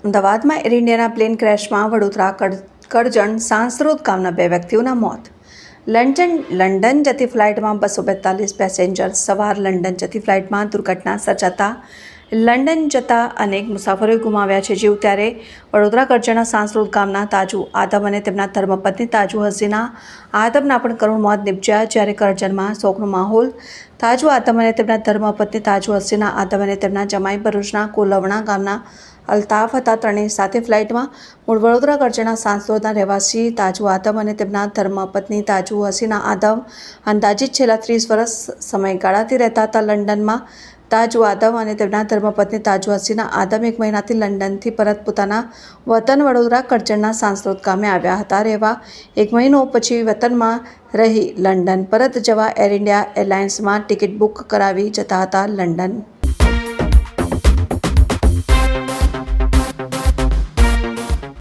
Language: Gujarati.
અમદાવાદમાં એર ઇન્ડિયાના પ્લેન ક્રેશમાં વડોદરા કરજણ સાંસરોદ ગામના 2 વ્યક્તિઓના મોત. લંડન જતી ફ્લાઇટમાં 242 પેસેન્જર સવાર લંડન જતી ફ્લાઇટમાં દુર્ઘટના સર્જાતા લંડન જતા અનેક મુસાફરોએ ગુમાવ્યા છે જીવ. ત્યારે વડોદરા કરજણના સાંસરોદ ગામના તાજુ આદમ અને તેમના ધર્મપત્ની તાજુ હસીના આદમના પણ કરુણ મોત નિપજ્યા. જ્યારે કરજણમાં શોકનો માહોલ. તાજુ આદમ અને તેમના ધર્મપત્ની તાજુ હસીના આદમ અને તેમના જમાઈ ભરૂચના કોલવણા ગામના અલ્તાફ હતા. ત્રણેય સાથે ફ્લાઇટમાં મૂળ વડોદરા કરજણના સાંસરોદના રહેવાસી તાજુ આદમ અને તેમના ધર્મપત્ની તાજુ હસીના આદમ અંદાજિત છેલ્લા 30 વર્ષ સમયગાળાથી રહેતા હતા લંડનમાં. તાજુ આદમ અને તેમના ધર્મપત્ની તાજુ હસીના આદમ 1 મહિનાથી લંડનથી પરત પોતાના વતન વડોદરા કરજણના સાંસરોદ ગામે આવ્યા હતા રહેવા. 1 મહિનો પછી વતનમાં રહી લંડન પરત જવા એર ઇન્ડિયા એરલાઇન્સમાં ટિકિટ બુક કરાવી જતા હતા લંડન.